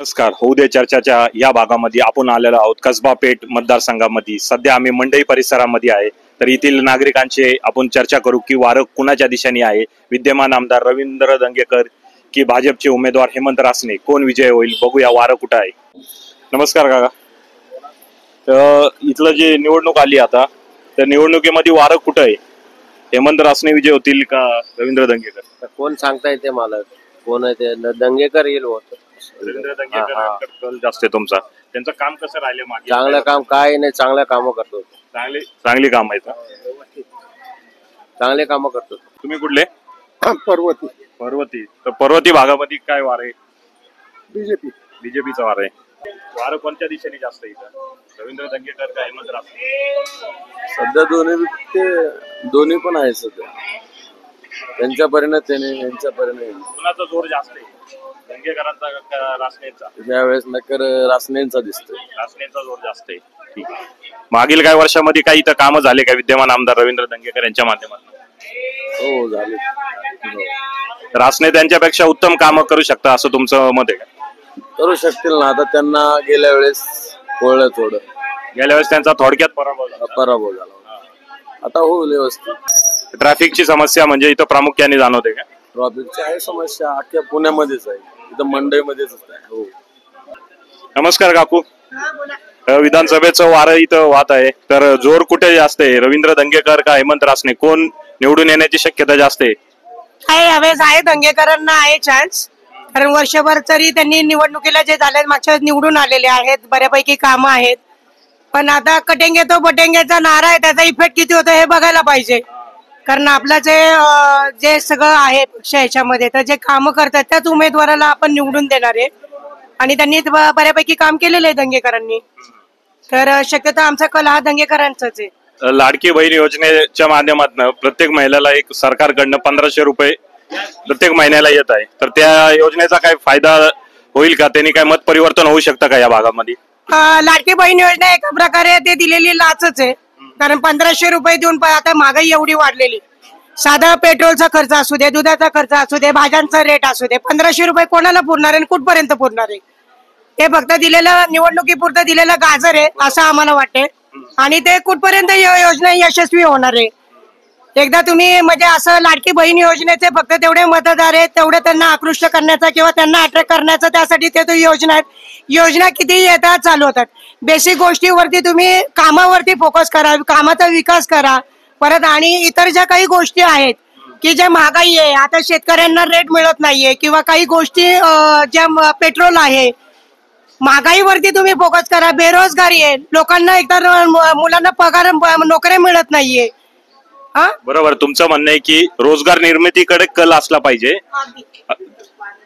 नमस्कार. होऊ दे चर्चाच्या या भागामध्ये आपण आलेलो आहोत कसबा पेठ मतदारसंघामध्ये. सध्या आम्ही मंडई परिसरामध्ये आहे. तर येथील नागरिकांचे आपण चर्चा करू की वारं कुणाच्या दिशेने आहे. विद्यमान आमदार रवींद्र धंगेकर की भाजपचे उमेदवार हेमंत रासने, कोण विजय होईल बघूया. वारं कुठं आहे. नमस्कार काका. इथलं जे निवडणूक आली आता, त्या निवडणुकीमध्ये वारं कुठं आहे. हेमंत रासने विजय होतील का रवींद्र धंगेकर? कोण सांगता येते मला. कोण आहे ते दंगेकर येईल होत. रवींद्र धंगेकर कल जास्त आहे तुमचा. त्यांचं काम कसं राहिले मागे? चांगलं काम काय नाही, चांगलं काम करतो. चांगली काम आहेत. चांगले काम करतो. तुम्ही कुठले? पर्वती. तर पर्वती भागामध्ये काय वार आहे? बीजेपीचा वार आहे. वार कोणत्या दिशेने जास्त आहे इथं? रवींद्र धंगेकर का हेमंत रासने? सध्या दोन्ही पण आहे. सध्या त्यांच्या परीने यांच्या परीने कुणाचा जोर जास्त आहे, धंगेकरांचा का रासनेचा? यावेळेस नक्कर रासनेंचा दिसतोय. रासनेचा जोर जास्त आहे. ठीक आहे. मागील काही वर्षामध्ये काही इथं कामं झाले का विद्यमान आमदार रवींद्र धंगेकर यांच्या माध्यमातून? हो झाले. रासने त्यांच्यापेक्षा उत्तम कामं करू शकता असं तुमचं मत आहे का? करू शकतील ना. आता त्यांना गेल्या वेळेस कळलं थोडं. गेल्या वेळेस त्यांचा थोडक्यात पराभव झाला. आता होईल व्यवस्थित. ट्रॅफिकची समस्या म्हणजे इथं प्रामुख्याने जाणवते का? ट्रॉफिकची आहे समस्या अख्ख्या पुण्यामध्येच आहे. इथं मंडईमध्येच आहे. हो. नमस्कार काकू. विधानसभेचं वारं इथं वाहत आहे. तर जोर कुठे जास्त आहे, रवींद्र धंगेकर का हेमंत रासने? कोण निवडून येण्याची शक्यता जास्त आहे? यावेळेस आहे धंगेकरांना आहे चान्स. कारण वर्षभर तरी त्यांनी निवडणुकीला जे झाले मागच्या निवडून आलेले आहेत, बऱ्यापैकी कामं आहेत. पण आता कटेंगे तो बटेंगेचा नारा आहे, त्याचा इफेक्ट किती होतो हे बघायला पाहिजे. कारण आपलं जे सगळं आहे पक्ष याच्यामध्ये, तर जे कामं करतात त्याच उमेदवाराला आपण निवडून देणार आहे. आणि त्यांनी बऱ्यापैकी काम केलेलं आहे धंगेकरांनी. तर शक्यतो आमचा कल हा धंगेकरांचाच आहे. लाडकी बहीण योजनेच्या माध्यमातून प्रत्येक महिलेला एक सरकारकडनं 1500 रुपये प्रत्येक महिन्याला येत आहे. तर त्या योजनेचा काय फायदा होईल का? त्यांनी काय मत परिवर्तन होऊ शकतं का या भागामध्ये? लाडकी बहीण योजना एका प्रकारे ते दिलेली लाचच आहे. कारण 1500 रुपये देऊन आता महागाई एवढी वाढलेली. साधा पेट्रोलचा खर्च असू दे, दुधाचा खर्च असू दे, भाज्यांचा रेट असू दे, 1500 रुपये कोणाला पुरणार आहे, कुठपर्यंत पुरणार आहे? ते फक्त दिलेलं निवडणुकीपुरतं दिलेलं गाजर आहे असं आम्हाला वाटते. आणि ते कुठपर्यंत योजना यशस्वी होणार आहे? एकदा तुम्ही म्हणजे असं लाडकी बहीण योजनेचे फक्त तेवढे मतदार आहेत, तेवढे त्यांना आकृष्ट करण्याचा किंवा त्यांना अट्रॅक्ट करण्याचा त्यासाठी ते योजना आहेत. योजना किती येतात चालू होतात. बेसिक गोष्टीवरती तुम्ही कामावरती फोकस करा, कामाचा विकास करा. परत आणि इतर ज्या काही गोष्टी आहेत की ज्या महागाई आहे, आता शेतकऱ्यांना रेट मिळत नाहीये किंवा काही गोष्टी ज्या पेट्रोल आहे, महागाईवरती तुम्ही फोकस करा. बेरोजगारी आहे, लोकांना एकतर मुलांना पगार नोकऱ्या मिळत नाहीये. बरोबर. तुमचं म्हणणं आहे की रोजगार निर्मितीकडे कल असला पाहिजे.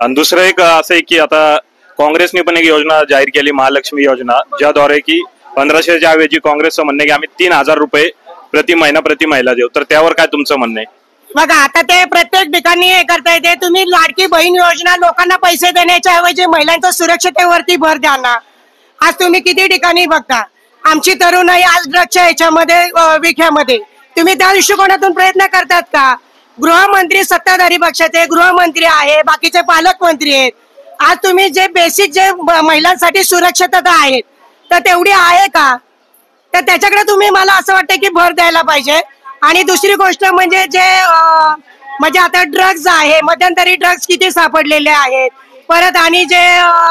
आणि दुसरं एक असं आहे की आता काँग्रेसने पण एक योजना जाहीर केली, महालक्ष्मी योजना, ज्याद्वारे की 1500च्या ऐवजी काँग्रेसचं म्हणणं आहे की आम्ही 3000 रुपये प्रति महिला देऊ. तर त्यावर काय तुमचं म्हणणं आहे? बघा, आता ते प्रत्येक ठिकाणी हे करता येते. तुम्ही लाडकी बहीण योजना लोकांना पैसे देण्याच्या ऐवजी महिलांच्या सुरक्षतेवरती भर द्या ना. आज तुम्ही किती ठिकाणी बघता आमची तरुणाई आज ड्रग्सच्या याच्यामध्ये विख्यामध्ये. तुम्ही त्या दृष्टिकोनातून प्रयत्न करतात का? गृहमंत्री सत्ताधारी पक्षाचे गृहमंत्री आहे, बाकीचे पालकमंत्री आहेत. आज तुम्ही जे बेसिक जे महिलांसाठी सुरक्षितता आहेत तर तेवढी आहे का? तर त्याच्याकडे तुम्ही मला असं वाटतं की भर द्यायला पाहिजे. आणि दुसरी गोष्ट म्हणजे म्हणजे आता ड्रग्ज आहे, मध्यंतरी ड्रग्ज किती सापडलेले आहेत. परत आणि जे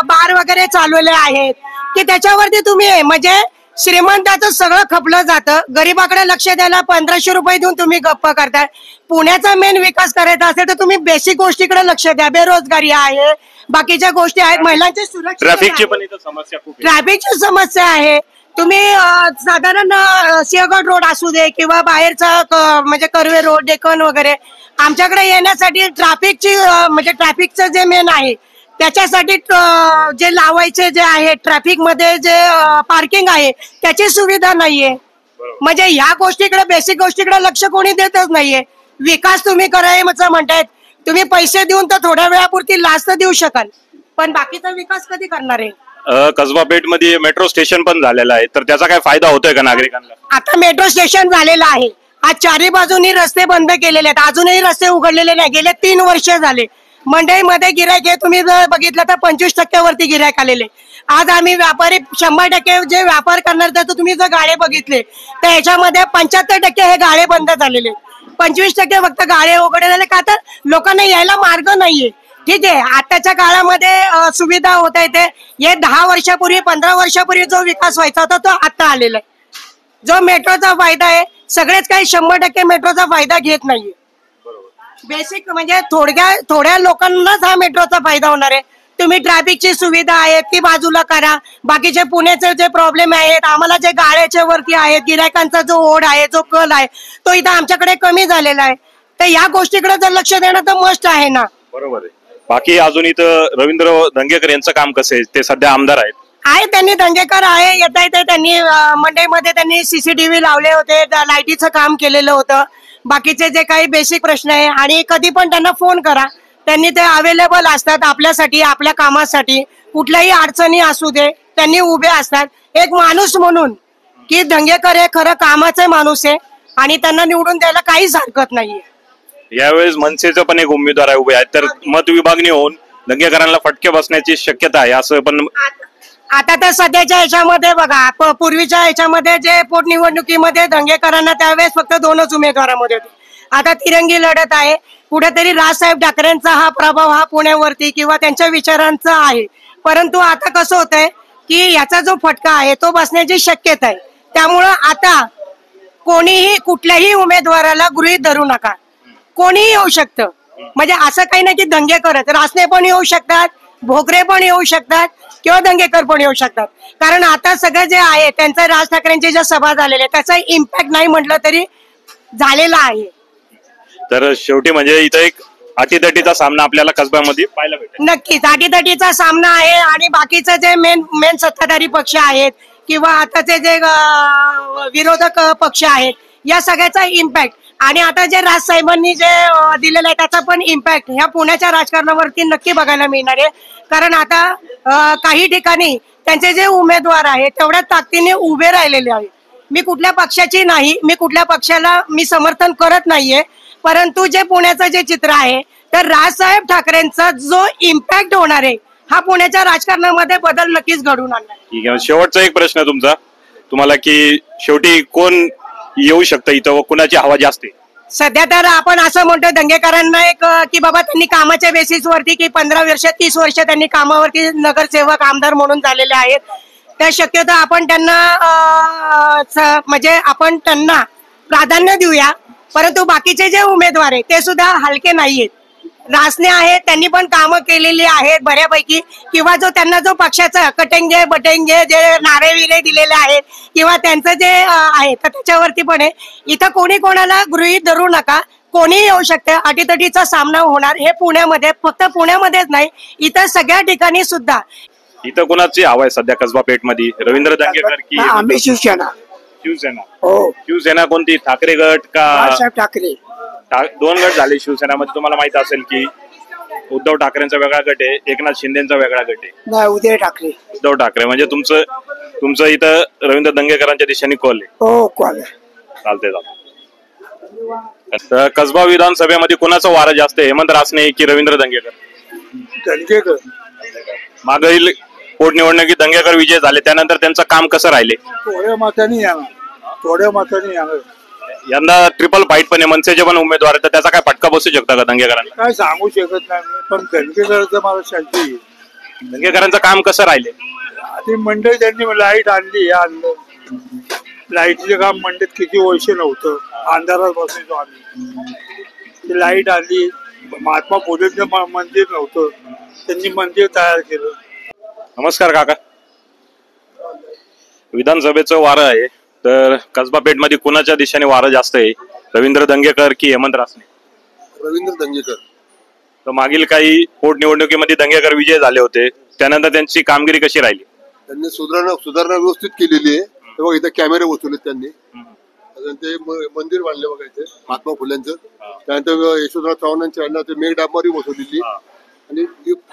बार वगैरे चालवले आहेत की त्याच्यावरती तुम्ही म्हणजे श्रीमंताचं सगळं खपलं जातं. गरीबाकडे लक्ष द्यायला 1500 रुपये देऊन तुम्ही गप्प करताय. पुण्याचा मेन विकास करायचा असेल तर तुम्ही बेसिक गोष्टीकडे लक्ष द्या. बेरोजगारी आहे, बाकीच्या गोष्टी आहेत, महिलांची सुरक्षा, ट्रॅफिकची समस्या आहे. तुम्ही साधारण सिंहगड रोड असू दे किंवा बाहेरचा म्हणजे कर्वे रोड, डेक्कन वगैरे, आमच्याकडे येण्यासाठी ट्रॅफिकची म्हणजे ट्रॅफिकचं जे मेन आहे त्याच्यासाठी जे लावायचे जे आहे ट्रॅफिक मध्ये जे पार्किंग आहे त्याची सुविधा नाहीये. म्हणजे ह्या गोष्टीकडे बेसिक गोष्टीकडे लक्ष कोणी देतच नाहीये. विकास तुम्ही करायचं म्हणतायत, तुम्ही पैसे देऊन तर थोड्या वेळापुरती लाच तर देऊ शकाल, पण बाकीचा विकास कधी करणार आहे? कसबा पेठ मध्ये मेट्रो स्टेशन पण झालेलं आहे, तर त्याचा काय फायदा होतोय का नागरिकांना? आता मेट्रो स्टेशन झालेलं आहे. आज चारी बाजूनी रस्ते बंद केलेले आहेत, अजूनही रस्ते उघडलेले नाही. गेले 3 वर्ष झाले. मंडईमध्ये गिरायक हे तुम्ही जर बघितलं तर 25% वरती गिरायक आलेले. आज आम्ही व्यापारी 100% जे व्यापार करणार तर तुम्ही जर गाळे बघितले तर याच्यामध्ये 75% हे गाळे बंद झालेले. 25% फक्त गाळे उघडे झाले का तर लोकांना यायला मार्ग नाहीये. ठीक आहे, आताच्या काळामध्ये सुविधा होत आहे ते हे 10 वर्षापूर्वी 15 वर्षापूर्वी जो विकास व्हायचा होता तो आता आलेला आहे. जो मेट्रोचा फायदा आहे सगळेच काही 100% मेट्रोचा फायदा घेत नाहीये. बेसिक म्हणजे थोड्या लोकांनाच हा मेट्रोचा फायदा होणार आहे. तुम्ही ट्रॅफिकची सुविधा आहे ती बाजूला करा. बाकीचे पुण्याचे जे प्रॉब्लेम आहेत आम्हाला जे गाड्याच्या वरती आहेत गिरायकांचा जो ओढ आहे जो कल आहे तो इथं आमच्याकडे कमी झालेला आहे. तर या गोष्टीकडे जर लक्ष देणं तर मस्ट आहे ना. बरोबर आहे. बाकी अजून इथं रवींद्र दंगेकर यांचं काम कसं आहे? ते सध्या आमदार आहेत. त्यांनी दंगेकर आहे येता येते त्यांनी मंडईमध्ये त्यांनी सीसीटीव्ही लावले होते, लाईटीचं काम केलेलं होतं. बाकीचे जे काही बेसिक प्रश्न आहे आणि कधी पण त्यांना फोन करा त्यांनी ते अवेलेबल असतात आपल्यासाठी आपल्या कामासाठी. कुठल्याही अडचणी असू दे त्यांनी उभे असतात. एक माणूस म्हणून की दंगेकर हे खरं कामाचे माणूस आहे आणि त्यांना निवडून द्यायला काहीच हरकत नाहीये. यावेळेस मनसेचं पण एक उमेदवार आहे उभे आहेत तर मत विभागणी होऊन दंगेकरांना फटके बसण्याची शक्यता आहे असं पण. आता तर सध्याच्या ह्याच्यामध्ये बघा पूर्वीच्या ह्याच्यामध्ये जे पोटनिवडणुकीमध्ये दंगेकरांना त्यावेळेस फक्त 2च उमेदवारांमध्ये होते. आता तिरंगी लढत आहे. कुठेतरी राजसाहेब ठाकरेंचा हा प्रभाव हा पुण्यावरती किंवा त्यांच्या विचारांचा आहे. परंतु आता कसं होतंय की याचा जो फटका आहे तो बसण्याची शक्यता आहे. त्यामुळं आता कोणीही कुठल्याही उमेदवाराला गृहीत धरू नका. कोणीही येऊ शकतं. म्हणजे असं काही नाही की दंगेकरच रासने पण येऊ शकतात, भोगरे पण येऊ शकतात किंवा दंगेकर पण येऊ शकतात. कारण आता सगळं जे आहे त्यांचं राज ठाकरेंची ज्या सभा झालेल्या त्याचा इम्पॅक्ट नाही म्हटलं तरी झालेला आहे. तर शेवटी म्हणजे इथं एक अटीतटीचा सामना आपल्याला कसब्यामध्ये पाहायला भेटेल. नक्कीच अटीतटीचा सामना आहे आणि बाकीचे जे मेन सत्ताधारी पक्ष आहेत किंवा आताचे जे विरोधक पक्ष आहेत या सगळ्याचा इम्पॅक्ट आणि आता जे राजसाहेबांनी जे दिलेलं आहे त्याचा पण इम्पॅक्ट ह्या पुण्याच्या राजकारणावरती नक्की बघायला मिळणार आहे. कारण आता काही ठिकाणी त्यांचे जे उमेदवार आहेत तेवढ्या ताकदीने उभे राहिलेले आहेत. मी कुठल्या पक्षाची नाही, मी कुठल्या पक्षाला मी समर्थन करत नाहीये. परंतु जे पुण्याचं जे चित्र आहे तर राजसाहेब ठाकरेंचा जो इम्पॅक्ट होणार आहे हा पुण्याच्या राजकारणामध्ये बदल नक्कीच घडून आणणार. ठीक आहे. शेवटचा एक प्रश्न तुमचा तुम्हाला की शेवटी कोण येऊ शकतं इथं व कुणाची हवा जास्त आहे? सध्या तर आपण असं म्हणतो दंगेकरांना एक की बाबा त्यांनी कामाच्या बेसिसवरती की 15 वर्ष 30 वर्ष त्यांनी कामावरती नगरसेवक आमदार म्हणून झालेले आहेत. त्या शक्यतो आपण त्यांना म्हणजे आपण त्यांना प्राधान्य देऊया. परंतु बाकीचे जे उमेदवार आहेत ते सुद्धा हलके नाहीयेत. रासने आहेत त्यांनी पण कामं केलेली आहेत बऱ्यापैकी किंवा जो त्यांना जो पक्षाचा कटेंगे बटेंगे जे नारे विरे दिलेले आहेत किंवा त्यांचं जे आहे तर त्याच्यावरती पण आहे. इथं कोणी कोणाला गृहीत धरू नका. कोणीही येऊ शकते. अटीतटीचा सामना होणार हे पुण्यामध्ये फक्त पुण्यामध्येच नाही इतर सगळ्या ठिकाणी सुद्धा. इथं कुणाची हवा आहे सध्या कसबा पेठ मध्ये? रवींद्र दंगेकर की आम्ही शिवसेना. शिवसेना? हो. शिवसेना कोणती? ठाकरे गट का? बाळासाहेब ठाकरे. 2 गट झाले शिवसेनामध्ये. तुम्हाला माहित असेल की उद्धव ठाकरेंचा वेगळा गट आहे, एकनाथ शिंदेचा वेगळा गट आहे. नाही उदय ठाकरे. उद्धव ठाकरे म्हणजे तुमचं इथं रवींद्र दंगेकरांच्या दिशेने कॉल आहे. हो कॉल. चालते. तर कसबा विधानसभेमध्ये कुणाचं वारं जास्त आहे? हेमंत रासने की रवींद्र दंगेकर? दंगेकर. मागील पोटनिवडणुकीत दंगेकर विजय झाले त्यानंतर त्यांचं काम कसं राहिले? थोड्या मातानी येणार. यंदा ट्रिपल फाईट पण आहे. मनसेचे पण उमेदवार आहेत तर त्याचा काय फटका बसू शकता का दंगेकरांना? काय सांगू शकत नाही पण दंगेकरचं मला शांती. दंगेकरांचं काम कसं राहिले? ती मंडई त्यांनी लाईट आणली. लाईटचे काम मंडईत किती वर्ष नव्हतं. अंधारात बसायचो आम्ही. ती लाईट आणली. महात्मा फुलेंचं मंदिर नव्हतं त्यांनी मंदिर तयार केलं. नमस्कार काका. विधानसभेचं वारं आहे तर कसबा पेठ मध्ये कुणाच्या दिशेने वारं जास्त आहे? रवींद्र दंगेकर की हेमंत रासने? रवींद्र दंगेकर. तर मागील काही पोटनिवडणुकीमध्ये दंगेकर विजय झाले होते त्यानंतर त्यांची कामगिरी कशी राहिली? त्यांनी सुधारणा व्यवस्थित केलेली आहे. तेव्हा इथे कॅमेरे बसवले त्यांनी. ते मंदिर बांधले बघा इथे महात्मा फुल्यांचं. त्यानंतर यशवंतराव चव्हाणांच्या ते मेघ डांबरी बसवलेली आणि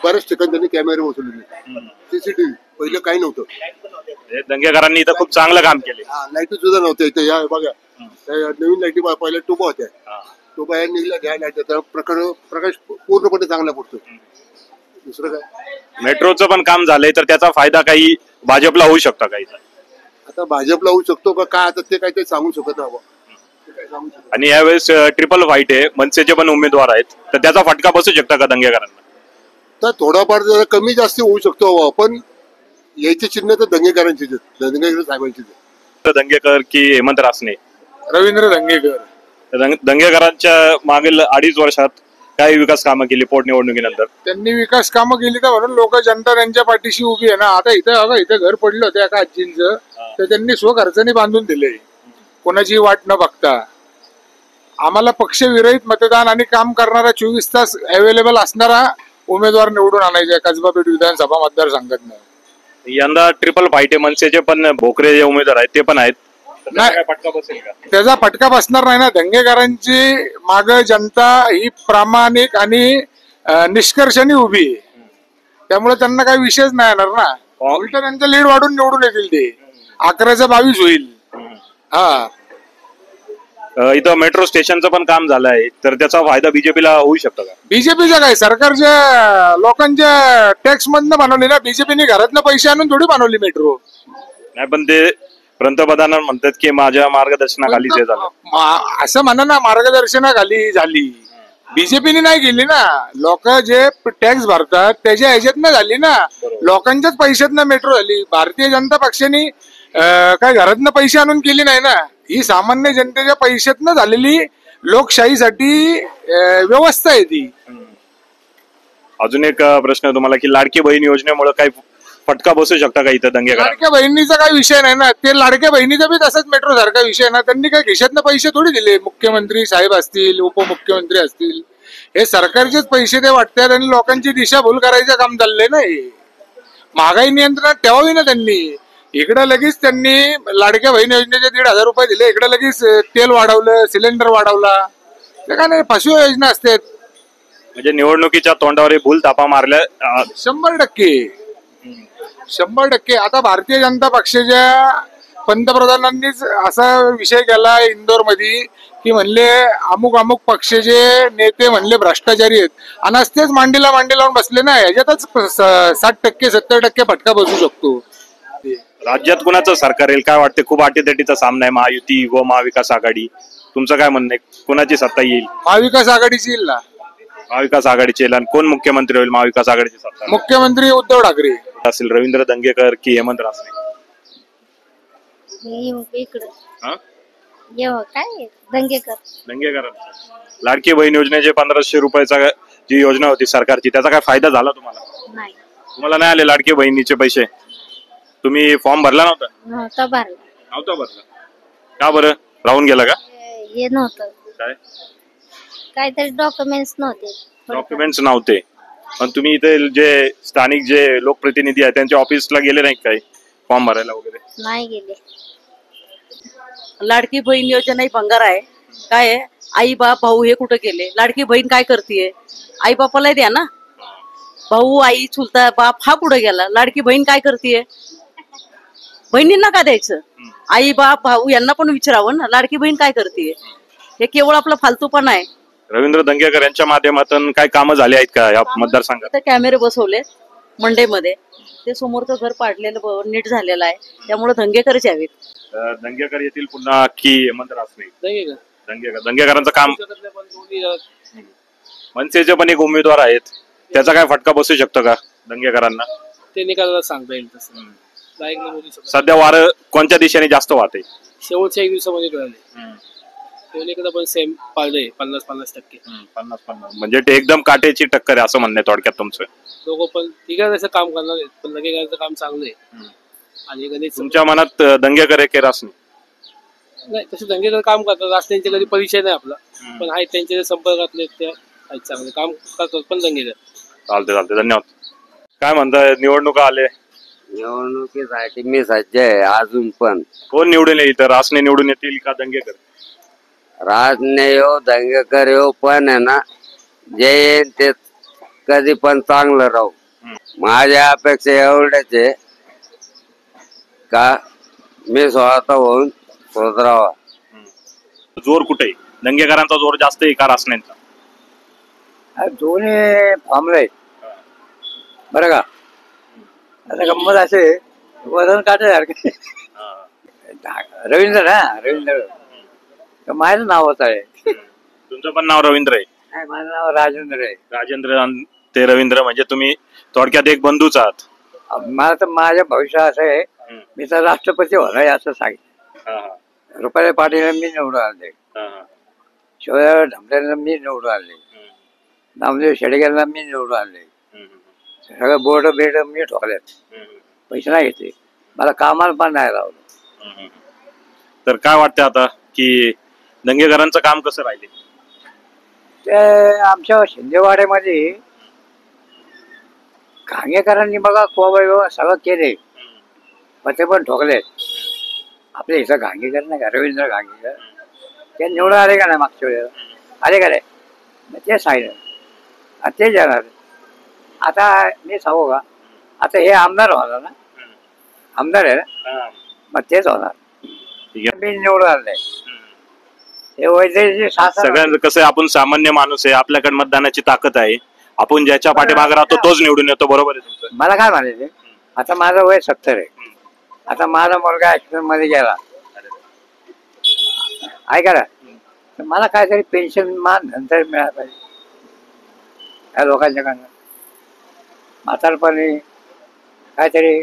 बऱ्याच ठिकाणी त्यांनी कॅमेरे बसवलेले. सीसीटीव्ही पहिलं काही नव्हतं. दंगेकरांनी इथं खूप चांगलं काम केले. लाईटी सुद्धा नव्हत्या इथे. या बघा नवीन लाईटी पहिल्या टुबा होत्या तो बाहेर निघला घ्यायला त्याचा प्रकाश पूर्णपणे चांगला पडतो. दुसरं काय मेट्रोचं पण काम झालंय तर त्याचा फायदा काही भाजपला होऊ शकतो काही. आता भाजपला होऊ शकतो का काय आता ते काही ते सांगू शकत नाही. ते काय सांगू शकत आणि यावेळेस ट्रिपल फाईट आहे, मनसेचे पण उमेदवार आहेत, तर त्याचा फटका बसू शकता का दंगेकरांना? तर थोडाफार जरा कमी जास्त होऊ शकतो, पण यायचे चिन्ह तर दंगेकरांचीच आहेत, दंगेकर साहेबांचीच आहेत. तर दंगेकर की हेमंत रासने? रवींद्र दंगेकर. दंगेकरांच्या मागील 2.5 वर्षात काय विकास कामं केली पोटनिवडणुकीनंतर? त्यांनी विकास कामं केली तर म्हणून लोक जनता त्यांच्या पाठीशी उभी आहे ना. आता इथं घर पडलं होतं एका आजींचं, तर त्यांनी स्वखर्चाने बांधून दिले, कोणाची वाट न बघता. आम्हाला पक्षविरहित मतदान आणि काम करणारा 24 तास अवेलेबल असणारा उमेदवार निवडून आणायचा कसबा पेठ विधानसभा मतदारसंघातनं. यंदा ट्रिपल फाईट आहे, मनसेचे पण भोकरे जे उमेदवार आहेत ते पण आहेत, तर त्याचा काय फटका बसेल का? त्याचा फटका बसणार नाही ना. दंगेकरांची माग जनता ही प्रामाणिक आणि निष्कर्षाने उभी आहे, त्यामुळे त्यांना काही विषयच नाही येणार ना. उलट त्यांचं लीड वाढून निवडून येतील, ते 11-22 होईल. हा, इथं मेट्रो स्टेशनचं पण काम झालं आहे, तर त्याचा फायदा बीजेपीला होऊ शकतो का? बीजेपीचं काय, सरकारच्या लोकांच्या टॅक्स मधनं बनवली ना. बीजेपीने घरातलं पैसे आणून थोडी बनवली मेट्रो. नाही, पण ते पंतप्रधान म्हणतात की माझ्या मार्गदर्शनाखाली जे झालं. असं म्हणा ना, मार्गदर्शनाखाली झाली, बीजेपीने नाही केली ना. लोक जे टॅक्स भरतात त्याच्या ह्याच्यातनं झाली ना, लोकांच्याच पैशातनं मेट्रो झाली. भारतीय जनता पक्षाने काय घरातनं पैसे आणून केली नाही ना. ही सामान्य जनतेच्या पैशातनं झालेली लोकशाहीसाठी व्यवस्था आहे ती. अजून एक प्रश्न तुम्हाला की लाडकी बहीण योजनेमुळे काही फटका बसू शकता का इथं दंगेकर? लाडक्या बहिणीचा काही विषय नाही ना. ते लाडक्या बहिणीचा बी तसाच मेट्रो सारखा विषय ना. त्यांनी काय खिशातनं पैसे थोडी दिले. मुख्यमंत्री साहेब असतील, उपमुख्यमंत्री असतील, हे सरकारचेच पैसे ते वाटतात आणि लोकांची दिशाभूल करायचं काम चाललंय ना. हे महागाई नियंत्रणात ठेवावी ना त्यांनी. इकडे लगेच त्यांनी लाडक्या बहीण योजनेचे 1,500 रुपये दिले, इकडे लगेच तेल वाढवलं, सिलेंडर वाढवला. ते काय नाही, फसवी योजना असतात. म्हणजे निवडणुकीच्या तोंडावर भूल थापा मारल्या. 100%. आता भारतीय जनता पक्षाच्या पंतप्रधानांनीच असा विषय केला इंदोर मध्ये की म्हणले अमुक पक्षाचे नेते म्हणले भ्रष्टाचारी आहेत, आणि तेच मांडीला लावून बसले ना. याच्यातच 60% 70% फटका बसू शकतो. राज्यात कुणाचं सरकार येईल काय वाटते? खूप अटीतटीचा सामना आहे, महायुती व महाविकास आघाडी. तुमचं काय म्हणणं आहे, कुणाची सत्ता येईल? महाविकास आघाडीची येईल ना. महाविकास आघाडीची येईल. आणि कोण मुख्यमंत्री होईल महाविकास आघाडीची सत्ता? मुख्यमंत्री उद्धव ठाकरे असेल. रवींद्र दंगेकर की हेमंत रासने? काय दंगेकर. लाडकी बहीण योजनेचे 1,500 रुपयाचा जी योजना होती सरकारची, त्याचा काय फायदा झाला तुम्हाला? नाही. तुम्हाला नाही आले लाडकी बहिणीचे पैसे? तुम्ही फॉर्म भरला नव्हता भरला का बरं? राहून गेला का? हे नव्हतं, काय काहीतरी डॉक्युमेंट्स नव्हते. पण तुम्ही इथे जे स्थानिक जे लोकप्रतिनिधी आहेत त्यांच्या ऑफिसला गेले नाही काही फॉर्म भरायला वगैरे? नाही गेले. लाडकी बहीण योजना ही भंगार आहे. काय आहे, आई बाप भाऊ हे कुठं गेले? लाडकी बहीण काय करते? आई बापाला द्या ना. भाऊ आई चुलता बाप हा कुठं गेला? लाडकी बहीण काय करते? बहिणींना का द्यायचं? आई बाप भाऊ यांना पण विचारावं ना, लाडकी बहीण काय करते? हे केवळ आपला फालतूपणा आहे. रवींद्र दंगेकर यांच्या माध्यमातून काय कामं झाली आहेत का या मतदारसंघात? कॅमेरे बसवले मंडईमध्ये, ते समोरचं घर पाडलेलं नीट झालेलं आहे, त्यामुळे दंगेकरच यावेत. दंगेकर येतील पुन्हा की हेमंत रासने? दंगेकरांचं काम. मनसेचे पण एक उमेदवार आहेत, त्याचा काय फटका बसू शकतो का दंगेकरांना? ते निकालाला सांगता येईल तसं. सध्या वारं कोणत्या दिशेने जास्त वाहते? शेवटच्या 1 दिवसामध्ये कळाले दोन्हीकडे पण सेम पाळलंय 50-50%. 50-50 म्हणजे ते एकदम काटेची टक्कर आहे असं म्हणणं आहे थोडक्यात तुमचं? दोघं पण तिघा तसं काम करणार आहेत, पण दंगेकरांचं काम चांगलं आहे. आणि कधी तुमच्या मनात दंगेकर आहे की रासने? नाही, तसं दंगेकर काम करतात, राष्ट्रांचे कधी परिचय नाही आपला, पण आहेत त्यांच्या संपर्कातले ते आहेत, चांगले काम करतात पण दंगेकर. चालते धन्यवाद. काय म्हणताय, निवडणुका आले? निवडणुकीसाठी मी सज्ज आहे अजून पण. कोण निवडून येईल इथं? रासने निवडून येतील का दंगेकर? राजने येऊ दंगेकर येऊ, पण आहे ना जे येईल ते कधी पण चांगलं राहू. माझ्या अपेक्षा एवढेच आहे का मी स्वतः होऊन सुधरावा. जोर कुठे? दंगेकरांचा जोर जास्त आहे का रासनेंचा? दोन्ही थांबले बरं का. आता गंमत असे वजन काटासारखे रवींद्र माझं नाव होत आहे. तुमचं पण नाव रवींद्र आहे? नाही, माझं नाव राजेंद्र आहे. राजेंद्र आणि ते रवींद्र, म्हणजे तुम्ही थोडक्यात एक बंधूच आहात. मला तर माझ्या भविष्यात असं आहे, मी तर राष्ट्रपती होणार आहे असं सांगितलं. रुपाली पाटील मी निवडून आणले, शिवराव ढमलेला मी निवडून आणले, नामदेव शेडगेला मी निवडून आणले, सगळं बोर्ड बेड मी ठोकले, पैसे नाही घेतले, मला कामाला पण नाही लावलं. तर काय वाटतं आता की दंगेकरांचं काम कसं राहिले? ते आमच्या शिंदेवाड्यामध्ये घांगेकरांनी बघा कोबा सगळं केले, पण ते पण ठोकले. आपल्या इथं घांगेकर नाही का, रवींद्र घांगेकर, ते निवडून आले का नाही मागच्या वेळेला? आले का नाही? ते सांगितलं ते जाणार. आता मी सांगू का, आता हे आमदार होणार ना, आमदार आहे ना, मग तेच होणार. मी निवडून आले. हे वैद्यकीय शासन सगळ्यांचं कसं आहे, आपण सामान्य माणूस आहे, आपल्याकडे मतदानाची ताकद आहे, आपण ज्याच्या पाठीमागे राहतो तोच निवडून येतो. बरोबर आहे तुमचं? मला काय म्हणायचे, आता माझं वय 70 आहे. आता माझा मुलगा ऍक्सिडेंट मध्ये गेला, ऐका ना, तर मला काहीतरी पेन्शन मान नंतर मिळालं पाहिजे या लोकांच्याकडनं. म्हातारपणी काहीतरी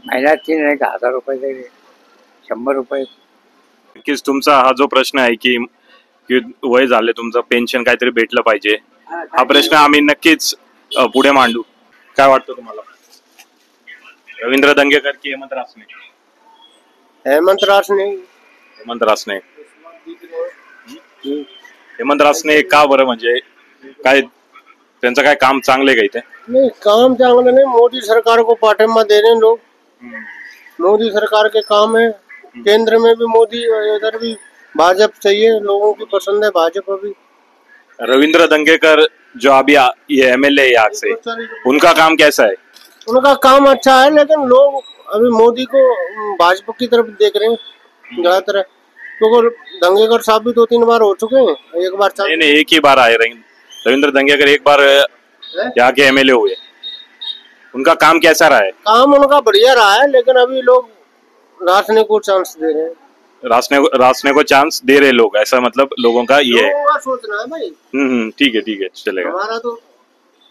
महिन्यात 3,000 रुपये तरी, 100 रुपये. नक्कीच तुमचा हा जो प्रश्न आहे की वय झाले तुमचं, पेन्शन काहीतरी भेटलं पाहिजे, हा प्रश्न आम्ही नक्कीच पुढे मांडू. काय वाटतं तुम्हाला, रवींद्र दंगेकर की हेमंत रासने? हेमंत रासने. हेमंत रासने. हेमंत रासने का बरं, म्हणजे काय त्यांचं काय काम चांगले का इथे? नहीं, काम चांगले नहीं, मोदी सरकार को पाठिंबा दे रहे हैं लोग. मोदी सरकार के काम है, केंद्र में भी मोदी, इधर भी भाजपा चाहिए, लोगों की पसंद है भाजपा भी. रविंद्र दंगेकर जो अभी ये एमएलए यहाँ से, उनका काम कैसा है? उनका काम अच्छा है, लेकिन लोग अभी मोदी को भाजपा की तरफ देख रहे हैं ज्यादातर, क्योंकि दंगेकर साहब भी 2-3 बार हो चुके हैं. एक बार नहीं, एक ही बार आए रविंद्र दंगेकर, एक बार यहाँ के एमएलए हुए. उनका काम कैसा रहा है? काम उनका बढ़िया रहा है, लेकिन अभी लोग रासने को चांस दे रहे हैं. रासने को चांस दे रहे लोग, ऐसा मतलब लोगों का ये है. लोगों का सोचना है भाई. ठीक है चलेगा. हमारा तो,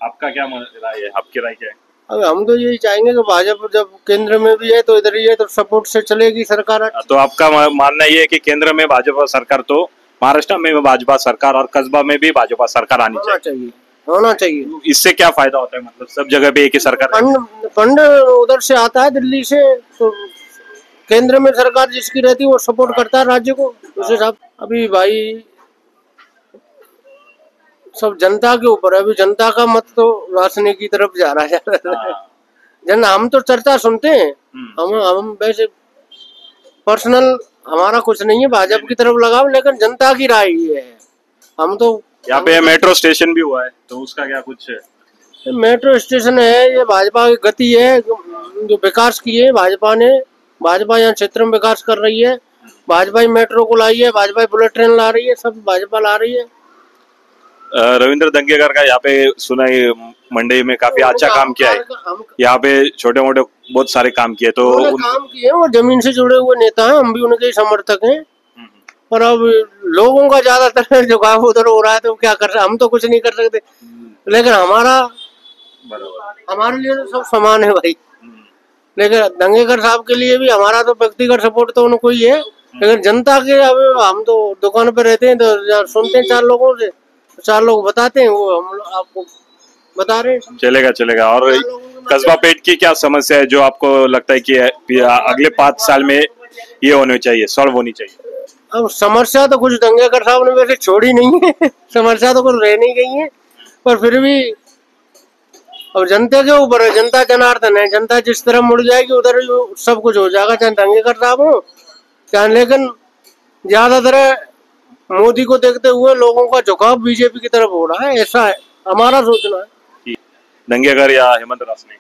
आपका क्या राय है, आपकी राय क्या है? अब हम तो यही चाहेंगे कि भाजपा जब केंद्र में भी है तो इधर ही है, तो सपोर्ट से चलेगी सरकार. तो आपका मानना ये है कि केंद्र में भाजपा सरकार, तो महाराष्ट्र में भाजपा सरकार और कस्बा में भी भाजपा सरकार आनी चाहिए. होना चाहिए. इससे क्या फायदा होता है, मतलब सब जगह पे एक ही सरकार? फंड उधर से आता है दिल्ली से, तो केंद्र में सरकार जिसकी रहती है वो सपोर्ट करता है राज्य को, उस हिसाब. अभी भाई सब जनता के ऊपर है, अभी जनता का मत तो रासने की तरफ जा रहा है. हम तो चर्चा सुनते हैं, हम वैसे पर्सनल हमारा कुछ नहीं है, भाजपा की तरफ लगाओ, लेकिन जनता की राय ये है. हम तो यहाँ पे मेट्रो स्टेशन भी हुआ है, तो उसका क्या कुछ है? मेट्रो स्टेशन है, ये भाजपा की गति है जो विकास की है भाजपा ने. भाजपा यहाँ क्षेत्र में विकास कर रही है, भाजपा ही मेट्रो को लाई है, भाजपा ही बुलेट ट्रेन ला रही है, सब भाजपा ला रही है. रविंद्र दंगेकर का यहाँ पे सुना है मंडई में काफी अच्छा काम किया है, यहाँ पे छोटे मोटे बहुत सारे काम किए. तो काम किए, वो जमीन से जुड़े हुए नेता हैं, हम भी उनके ही समर्थक हैं. पर अब लोगों का ज्यादातर झुकाव उधर हो रहा है, तो क्या कर सकते, हम तो कुछ नहीं कर सकते. लेकिन हमारे लिए तो सब समान है भाई. लेकिन दंगेकर साहब के लिए भी हमारा तो व्यक्तिगत सपोर्ट तो उनको ही है, लेकिन जनता के, अब हम तो दुकान पे रहते हैं तो सुनते हैं 4 लोगों से, 4 लोग बताते हैं, वो हम आपको बता रहे हैं. चलेगा. और कस्बा पेट की क्या समस्या है जो आपको लगता है कि अगले 5 साल में ये होनी चाहिए, सॉल्व होनी चाहिए? अब समस्या तो कुछ दंगेकर साहब ने वैसे छोड़ी नहीं है, समस्या तो कुछ रह नहीं गई है, पर फिर भी अब जनता के ऊपर है, जनता जनार्दन है, जनता जिस तरह मुड़ जाएगी उधर सब कुछ हो जाएगा, चाहे दंगेकर साहब हो चाहे. लेकिन ज्यादातर मोदी को देखते हुए लोगों का झुकाव बीजेपी की तरफ हो रहा है, ऐसा है हमारा सोचना है. दंगेकर या हेमंत रासने?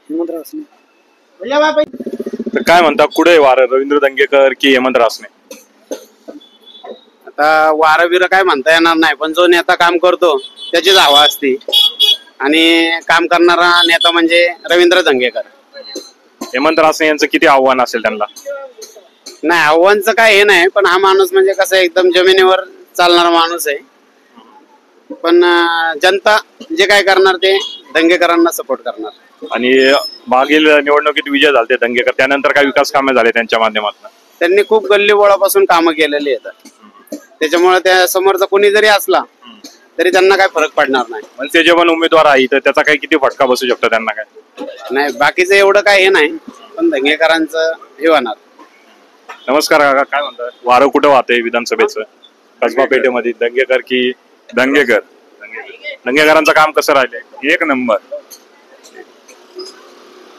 हेमंत रासने. तर काय म्हणता, कुठे वार, रवींद्र दंगेकर की हेमंत रासने? आता वारं बिरं काय म्हणता येणार नाही, पण जो नेता काम करतो त्याचीच हवा असते. आणि काम करणारा नेता म्हणजे रवींद्र धंगेकर. हेमंत रासने यांचं किती आव्हान असेल त्यांना? नाही, आव्हानचं काय हे नाही, पण हा माणूस म्हणजे कसं एकदम जमिनीवर चालणारा माणूस आहे. पण जनता जे काय करणार ते धंगेकरांना सपोर्ट करणार. आणि मागील निवडणुकीत विजय झाले दंगेकर, त्यानंतर काय विकास कामे झाले त्यांच्या माध्यमातून? त्यांनी खूप गल्लीबोळापासून कामं केलेली आहेत. त्याच्यामुळे त्या समोरचा कोणी जरी असला तरी त्यांना काय फरक पडणार नाही. मनसे जे पण उमेदवार आहे तर त्याचा काही किती फटका बसू शकतो त्यांना? काय नाही, बाकीचं एवढं काय हे नाही, पण धंगेकरांचं हे होणार. नमस्कार काका, काय म्हणतात? वारं कुठं वाहतंय विधानसभेचं कसबा पेठेमध्ये, दंगेकर की? दंगेकर. दंगेकरांचं काम कसं राहिलंय? एक नंबर.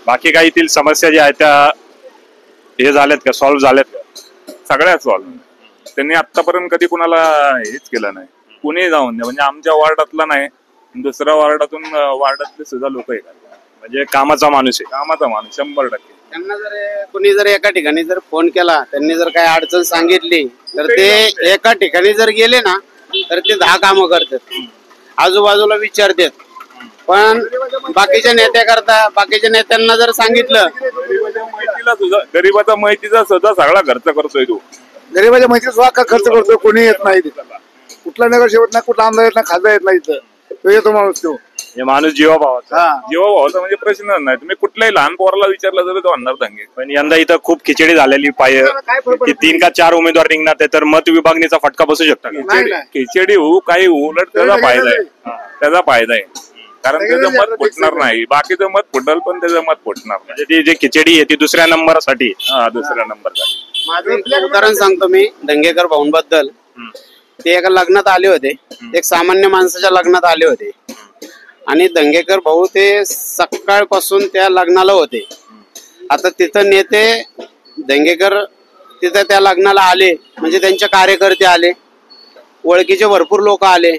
बाकी काही येथील समस्या ज्या आहेत त्या हे झाल्यात का, सॉल्व्ह झाल्यात का? सगळ्या सॉल्व. त्यांनी आतापर्यंत कधी कुणाला हेच केलं नाही. कुणी जाऊन द्या, म्हणजे आमच्या वार्डातला नाही, दुसऱ्या वार्डातले सुद्धा लोक येतात. म्हणजे कामाचा माणूस आहे. कामाचा माणूस 100%. त्यांना जर कुणी जर एका ठिकाणी जर फोन केला, त्यांनी जर काही अडचण सांगितली तर ते एका ठिकाणी जर गेले ना तर ते 10 कामं करतात, आजूबाजूला विचारतात. पण बाकीच्या नेत्यांना जर सांगितलं, गरीबाचा माहितीचा सुद्धा सगळा खर्च करतोय तो. गरीबाच्या माहिती सुद्धा खर्च करतोय, कोणी येत नाही तिथं. कुठला नगरसेवक नाही, कुठला आमदार येत नाही, खासदार येत नाही, तो येतो माणूस. तो हे माणूस जीवाभावाचा. जीवाभावाचा म्हणजे प्रश्न नाही. तुम्ही कुठल्याही लहान पोराला विचारला तरी तो आणणार दंगे. पण यंदा इथं खूप खिचडी झालेली पाहिजे की 3 का 4 उमेदवार निघणार आहे, तर मत विभागणीचा फटका बसू शकता का? खिचडी होऊ काही उलट त्याचा फायदा आहे. त्याचा फायदा आहे, कारण त्याचं मत फुटणार नाही. बाकीचं मत फुटल पण त्याचं मत फुटणार नाही. म्हणजे ती जी खिचडी आहे ती दुसऱ्या नंबरसाठी. दुसऱ्या नंबरसाठी. माझं एक उदाहरण सांगतो मी धंगेकर भाऊंबद्दल. ते एका लग्नात आले होते, एक सामान्य माणसाच्या लग्नात आले होते, आणि धंगेकर भाऊ ते सकाळपासून त्या लग्नाला होते. आता तिथं नेते धंगेकर तिथं त्या लग्नाला आले म्हणजे त्यांचे कार्यकर्ते आले, ओळखीचे भरपूर लोक आले.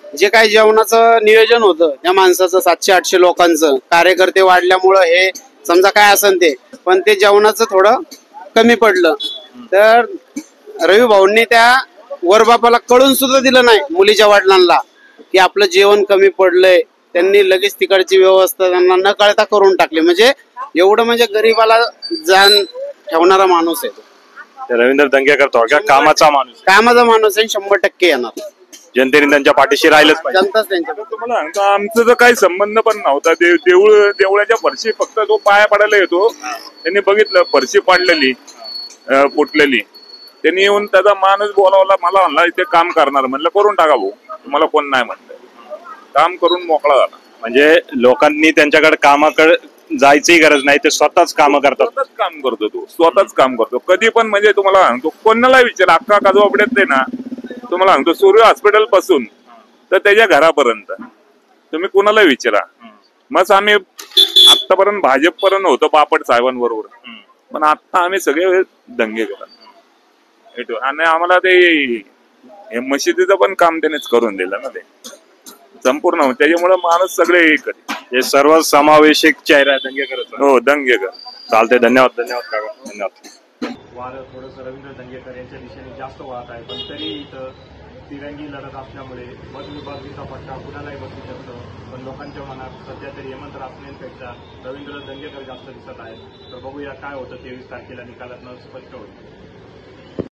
जे काही जेवणाचं नियोजन होतं त्या माणसाचं 700-800 लोकांचं, कार्यकर्ते वाढल्यामुळं हे समजा काय असेल ते, पण ते जेवणाचं थोडं कमी पडलं. तर रवी भाऊंनी त्या वरबापाला कळून सुद्धा दिलं नाही मुलीच्या वडिलांना की आपलं जेवण कमी पडलंय. त्यांनी लगेच तिकडची व्यवस्था त्यांना न कळता करून टाकली. म्हणजे एवढं म्हणजे गरीबाला जाण ठेवणारा माणूस आहे तो. रवींद्र दंगेकर थोडक्यात कामाचा माणूस आहे, 100% येणार. जनतेने त्यांच्या पाठीशी राहिलंच पाहिजे. जनताच त्यांच्या. तुम्हाला सांगतो, आमचं तर काही संबंध पण नव्हता. देवळाच्या फरशी फक्त तो पाया पडायला येतो. त्यांनी बघितलं फरशी पाडलेली, फुटलेली. त्यांनी येऊन त्याचा माणूस बोलावला, मला म्हणला इथे काम करणार. म्हणलं करून टाका भाऊ, तुम्हाला कोण नाही म्हणलं. काम करून मोकळा झाला. म्हणजे लोकांनी त्यांच्याकडे कामाकडे जायची गरज नाही, ते स्वतःच काम करतात. स्वतःच काम करतो तो, स्वतःच काम करतो कधी पण. म्हणजे तुम्हाला सांगतो, कोणाला विचार अख्खा काजवापड्यात ना, तुम्हाला सांगतो सूर्य हॉस्पिटल पासून तर त्याच्या घरापर्यंत तुम्ही कुणाला विचारा. मग आम्ही आतापर्यंत भाजपपर्यंत होतो बापट साहेबांबरोबर, पण आता आम्ही सगळे दंगे करत. आणि आम्हाला ते मशिदीचं पण काम त्यानेच करून दिलं ना, ते संपूर्ण. त्याच्यामुळे माणूस सगळे हे सर्व समावेशक चेहरा आहे दंगेकर. हो, दंगेकर. चालते. धन्यवाद. काका, धन्यवाद. वारं थोडंसं रवींद्र दंगेकर यांच्या दिशेने जास्त वाहत आहे, पण तरी इथं तिरंगी लढत असल्यामुळे मत विभागीचा फटका कुणालाही बसू शकतो. पण लोकांच्या मनात सध्या तरी हेमंत रासनेंपेक्षा रवींद्र दंगेकर जास्त दिसत आहेत. तर बघूया काय होतं 23 तारखेला निकालात स्पष्ट होईल.